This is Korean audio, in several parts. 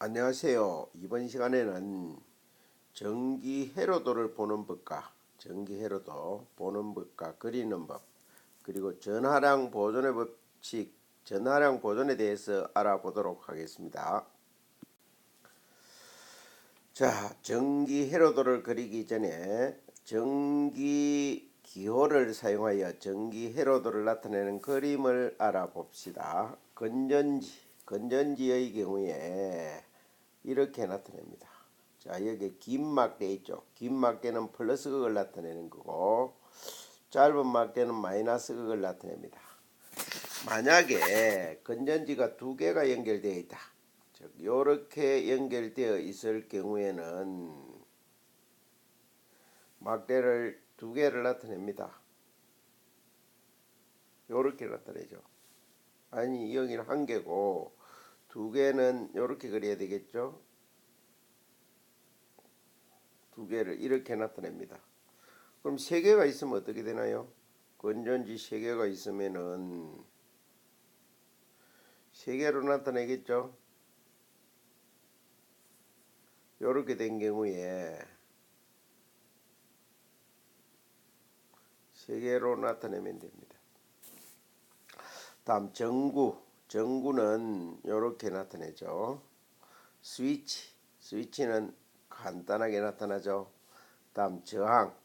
안녕하세요. 이번 시간에는 전기 회로도를 보는 법과 전기 회로도 보는 법과 그리는 법, 그리고 전하량 보존의 법칙, 전하량 보존에 대해서 알아보도록 하겠습니다. 자, 전기 회로도를 그리기 전에 전기 기호를 사용하여 전기 회로도를 나타내는 그림을 알아봅시다. 건전지의 경우에 이렇게 나타냅니다. 자, 여기 긴 막대 있죠. 긴 막대는 플러스 극을 나타내는 거고, 짧은 막대는 마이너스 극을 나타냅니다. 만약에 건전지가 두 개가 연결되어 있다, 즉 이렇게 연결되어 있을 경우에는 막대를 두 개를 나타냅니다. 이렇게 나타내죠. 아니, 여기는 한 개고 두 개는 이렇게 그려야 되겠죠. 두 개를 이렇게 나타냅니다. 그럼 세 개가 있으면 어떻게 되나요? 건전지 세 개가 있으면은 세 개로 나타내겠죠. 이렇게 된 경우에 세 개로 나타내면 됩니다. 다음 전구는 이렇게 나타내죠. 스위치는 간단하게 나타나죠. 다음 저항,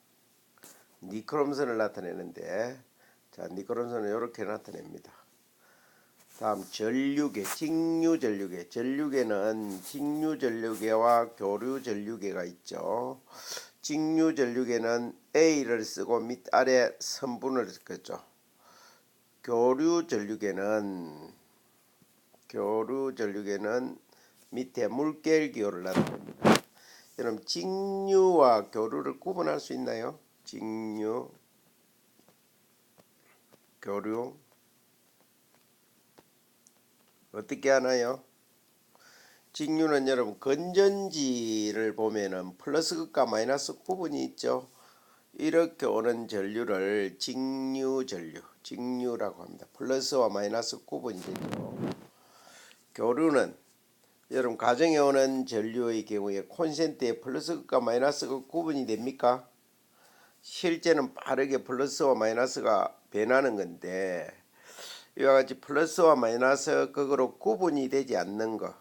니크롬선을 나타내는데, 자, 니크롬선은 이렇게 나타냅니다. 다음 전류계, 전류계는 직류전류계와 교류전류계가 있죠. 직류전류계는 A를 쓰고 밑 아래 선분을 긋죠. 교류전류계는 밑에 물결 기호를 나타냅니다. 여러분, 직류와 교류를 구분할 수 있나요? 직류, 교류 어떻게 하나요? 직류는 여러분 건전지를 보면은 플러스 극과 마이너스 구분이 있죠. 이렇게 오는 전류를 직류라고 합니다. 플러스와 마이너스 구분이 되죠. 교류는 여러분 가정에 오는 전류의 경우에 콘센트에 플러스 극과 마이너스 극 구분이 됩니까? 실제는 빠르게 플러스와 마이너스가 변하는 건데, 이와 같이 플러스와 마이너스 극으로 구분이 되지 않는 것,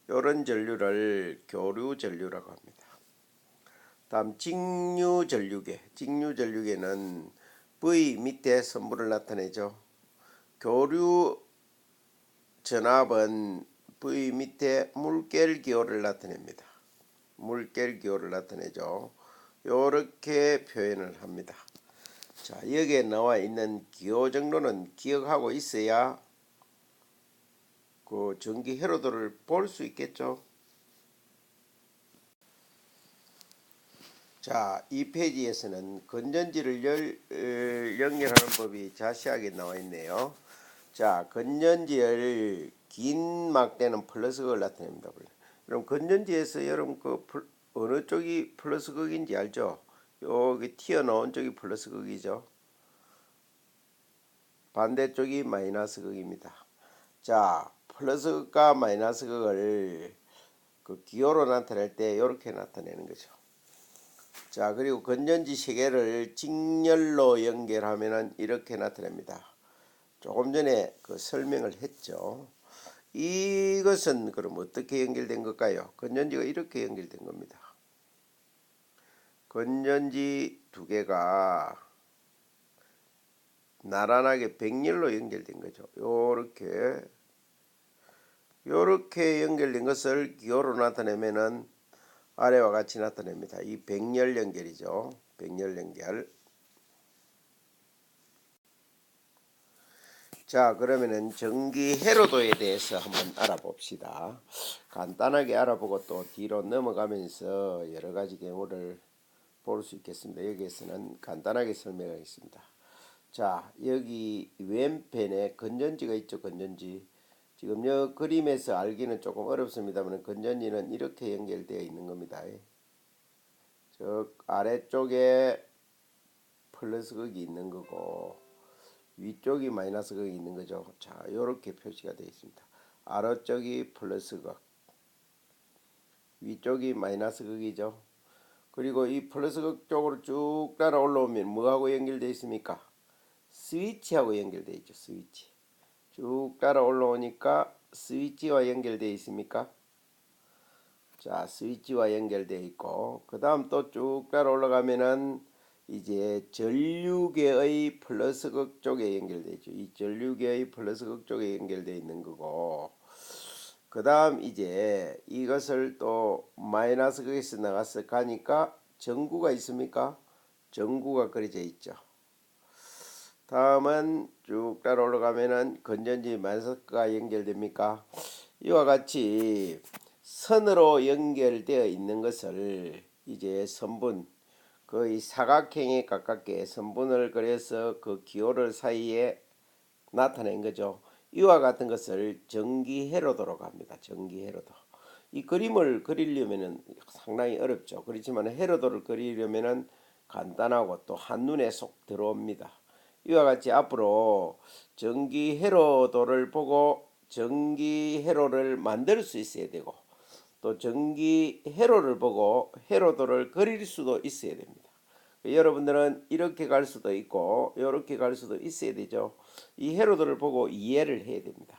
이런 전류를 교류 전류라고 합니다. 다음 직류전류계는 V 밑에 선분을 나타내죠. 교류 전압은 V 밑에 물결 기호를 나타냅니다. 물결 기호를 나타내죠. 이렇게 표현을 합니다. 자, 여기에 나와 있는 기호 정도는 기억하고 있어야 그 전기 회로도를 볼 수 있겠죠. 자, 이 페이지에서는 건전지를 연결하는 법이 자세하게 나와 있네요. 자, 건전지를 긴 막대는 플러스극을 나타냅니다. 그럼 건전지에서 여러분 어느 쪽이 플러스극인지 알죠? 여기 튀어나온 쪽이 플러스극이죠. 반대쪽이 마이너스극입니다. 자, 플러스극과 마이너스극을 그 기호로 나타낼 때 이렇게 나타내는 거죠. 자, 그리고 건전지 세 개를 직렬로 연결하면은 이렇게 나타냅니다. 조금 전에 그 설명을 했죠. 이것은 그럼 어떻게 연결된 걸까요? 건전지가 이렇게 연결된 겁니다. 건전지 두 개가 나란하게 백렬로 연결된 거죠. 요렇게 연결된 것을 기호로 나타내면은 아래와 같이 나타냅니다. 이 백렬 연결이죠. 백렬 연결. 자, 그러면은 전기 회로도에 대해서 한번 알아봅시다. 간단하게 알아보고 또 뒤로 넘어가면서 여러 가지 경우를 볼 수 있겠습니다. 여기에서는 간단하게 설명하겠습니다. 자, 여기 왼편에 건전지가 있죠. 건전지. 지금 이 그림에서 알기는 조금 어렵습니다만 건전지는 이렇게 연결되어 있는 겁니다. 저 아래쪽에 플러스 극이 있는 거고 위쪽이 마이너스 극이 있는 거죠. 자, 이렇게 표시가 되어 있습니다. 아래쪽이 플러스 극, 위쪽이 마이너스 극이죠. 그리고 이 플러스 극 쪽으로 쭉 따라 올라오면 뭐하고 연결되어 있습니까? 스위치하고 연결되어 있죠. 스위치. 쭉 따라 올라오니까 스위치와 연결되어 있습니까? 자, 스위치와 연결되어 있고, 그 다음 또 쭉 따라 올라가면은 이제 전류계의 플러스 극 쪽에 연결되어 있죠. 이 전류계의 플러스 극 쪽에 연결되어 있는 거고, 그 다음 이제 이것을 또 마이너스 극에서 나가서 가니까 전구가 있습니까? 전구가 그려져 있죠. 다음은 쭉 따라 올라가면은 건전지 마이너스가 연결됩니까? 이와 같이 선으로 연결되어 있는 것을 이제 선분, 거의 사각형에 가깝게 선분을 그려서 그 기호를 사이에 나타낸 거죠. 이와 같은 것을 전기회로도라고 합니다. 전기회로도. 이 그림을 그리려면 상당히 어렵죠. 그렇지만 회로도를 그리려면 간단하고 또 한눈에 쏙 들어옵니다. 이와 같이 앞으로 전기회로도를 보고 전기회로를 만들 수 있어야 되고, 또 전기회로를 보고 회로도를 그릴 수도 있어야 됩니다. 여러분들은 이렇게 갈 수도 있고 이렇게 갈 수도 있어야 되죠. 이 회로도를 보고 이해를 해야 됩니다.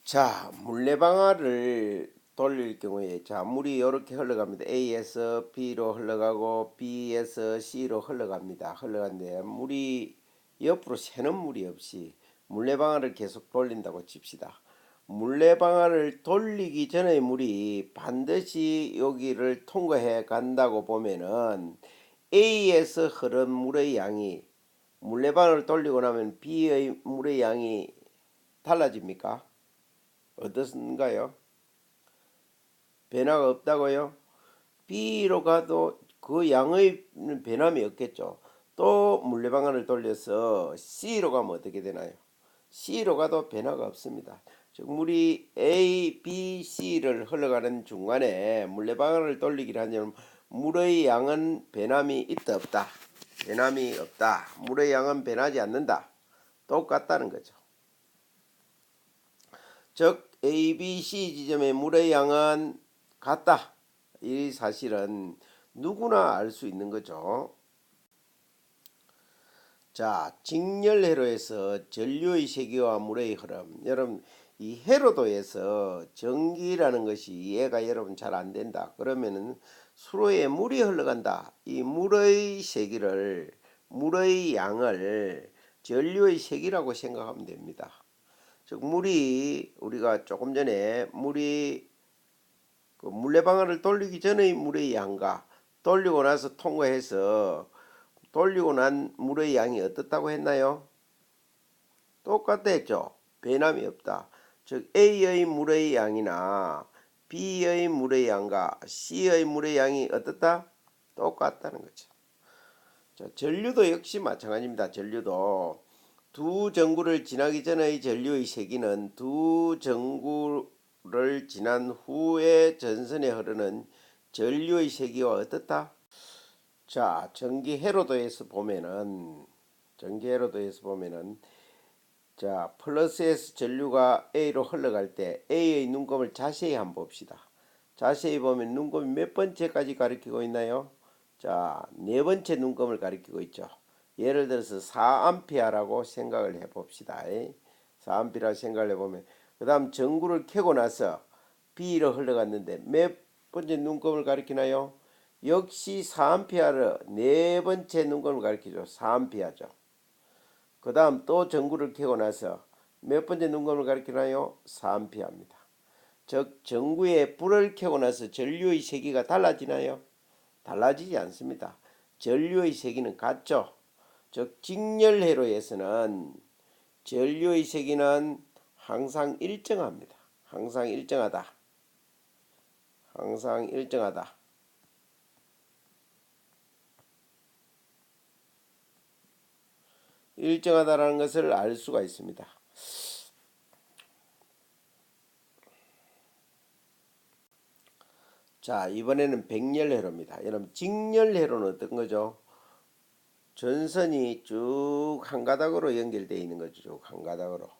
자, 물레방아를 돌릴 경우에, 자, 물이 이렇게 흘러갑니다. A에서 B로 흘러가고 B에서 C로 흘러가는데 물이 옆으로 새는 물이 없이 물레방아를 계속 돌린다고 칩시다. 물레방아를 돌리기 전에 물이 반드시 여기를 통과해 간다고 보면은 A에서 흐른 물의 양이 물레방아를 돌리고 나면 B의 물의 양이 달라집니까? 어떻습니까요? 변화가 없다고요? B로 가도 그 양의 변함이 없겠죠. 또 물레방아를 돌려서 C로 가면 어떻게 되나요? C로 가도 변화가 없습니다. 즉 물이 A, B, C를 흘러가는 중간에 물레방아를 돌리기를 하면 물의 양은 변함이 있다 없다? 변함이 없다. 물의 양은 변하지 않는다. 똑같다는 거죠. 즉 A, B, C 지점의 물의 양은 같다. 이 사실은 누구나 알 수 있는 거죠. 자, 직렬회로에서 전류의 세기와 물의 흐름. 여러분, 이 회로도에서 전기라는 것이 이해가 여러분 잘 안 된다. 그러면은 수로에 물이 흘러간다. 이 물의 세기를, 물의 양을 전류의 세기라고 생각하면 됩니다. 즉 물이, 우리가 조금 전에 물이 그 물레방아를 돌리기 전의 물의 양과 돌리고 나서 통과해서 돌리고 난 물의 양이 어떻다고 했나요? 똑같다 했죠. 변함이 없다. 즉 A의 물의 양이나 B의 물의 양과 C의 물의 양이 어떻다? 똑같다는 거죠. 자, 전류도 역시 마찬가지입니다. 전류도 두 전구를 지나기 전의 전류의 세기는 두 전구를 지난 후에 전선에 흐르는 전류의 세기와 어떻다? 자, 전기회로도에서 보면은 자, 플러스에서 전류가 A로 흘러갈 때 A의 눈금을 자세히 한번 봅시다. 자세히 보면 눈금이 몇 번째까지 가리키고 있나요? 자, 네 번째 눈금을 가리키고 있죠. 예를 들어서 4A라고 생각을 해봅시다. 4A라 생각을 해보면 그 다음 전구를 켜고 나서 B로 흘러갔는데 몇 번째 눈금을 가리키나요? 역시 4A를 네 번째 눈금을 가리키죠. 4A죠. 그 다음 또 전구를 켜고 나서 몇 번째 눈금을 가리키나요? 4A입니다. 즉 전구에 불을 켜고 나서 전류의 세기가 달라지나요? 달라지지 않습니다. 전류의 세기는 같죠. 즉 직렬회로에서는 전류의 세기는 항상 일정합니다. 항상 일정하다. 항상 일정하다. 일정하다라는 것을 알 수가 있습니다. 자, 이번에는 백열회로입니다. 여러분, 직렬회로는 어떤 거죠? 전선이 쭉 한 가닥으로 연결되어 있는 거죠. 쭉 한 가닥으로.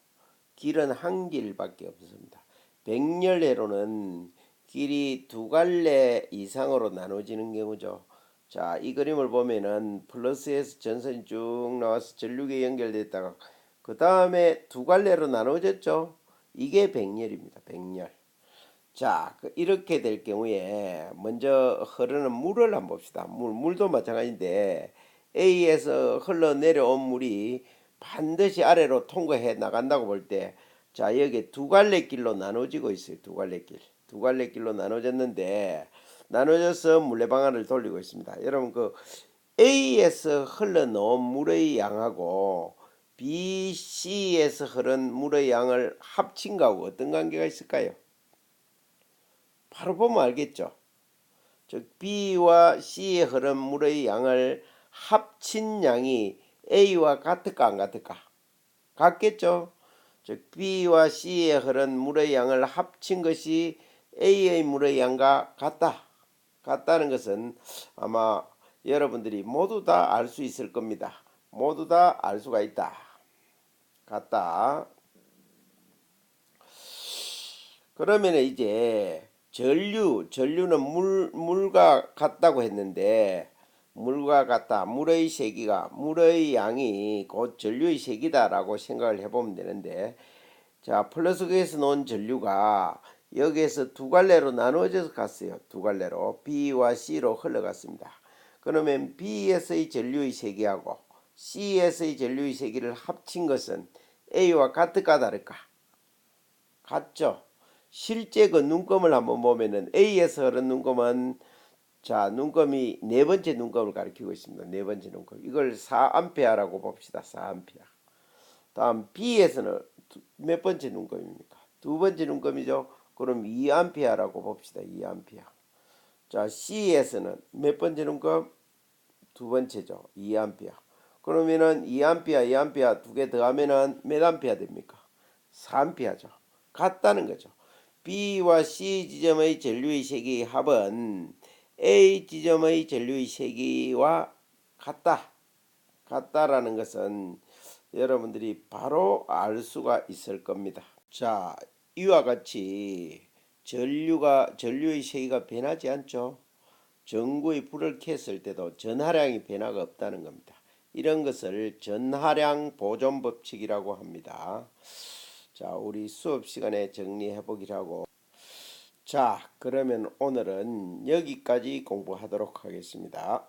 길은 한 길밖에 없습니다. 백열회로는 길이 두 갈래 이상으로 나눠지는 경우죠. 자, 이 그림을 보면은 플러스에서 전선이 쭉 나와서 전류계 연결됐다가 그 다음에 두 갈래로 나눠졌죠. 이게 백열입니다. 백열. 자, 이렇게 될 경우에 먼저 흐르는 물을 한번 봅시다. 물도 마찬가지인데 A에서 흘러내려온 물이 반드시 아래로 통과해 나간다고 볼 때, 자, 여기 두 갈래 길로 나눠지고 있어요. 두 갈래 길. 두 갈래 길로 나눠졌는데 나눠져서 물레방아를 돌리고 있습니다. 여러분, 그 A에서 흘러나온 물의 양하고 B, C에서 흐른 물의 양을 합친 거하고 어떤 관계가 있을까요? 바로 보면 알겠죠. 즉 B와 C에 흐른 물의 양을 합친 양이 A와 같을까 안 같을까? 같겠죠. 즉 B와 C에 흐른 물의 양을 합친 것이 A의 물의 양과 같다는 것은 아마 여러분들이 모두 다 알 수 있을 겁니다. 모두 다 알 수가 있다. 같다. 그러면 이제 전류는 물과 같다고 했는데, 물과 같다. 물의 세기가, 물의 양이 곧 전류의 세기다라고 생각을 해보면 되는데, 자, 플러스에서 놓은 전류가 여기에서 두 갈래로 나누어져서 갔어요. 두 갈래로 B와 C로 흘러갔습니다. 그러면 B에서의 전류의 세기하고 C에서의 전류의 세기를 합친 것은 A와 같을까 다를까? 같죠. 실제 그 눈금을 한번 보면은 A에서 흐른 눈금은, 자, 눈금이 네 번째 눈금을 가리키고 있습니다. 네 번째 눈금. 이걸 4A라고 봅시다. 4A. 다음 B에서는 몇 번째 눈금입니까? 두 번째 눈금이죠. 그럼 2A라고 봅시다. 2A. 자, C에서는 몇 번째 눈금? 두 번째죠. 2A. 그러면은 2A 두 개 더하면은 몇 암페어 됩니까? 4A죠. 같다는 거죠. B와 C 지점의 전류의 세기의 합은 A 지점의 전류의 세기와 같다라는 것은 여러분들이 바로 알 수가 있을 겁니다. 자, 이와 같이 전류의 세기가 변하지 않죠. 전구의 불을 켰을 때도 전하량의 변화가 없다는 겁니다. 이런 것을 전하량 보존 법칙이라고 합니다. 자, 우리 수업 시간에 정리해 보기로 하고, 자, 그러면 오늘은 여기까지 공부하도록 하겠습니다.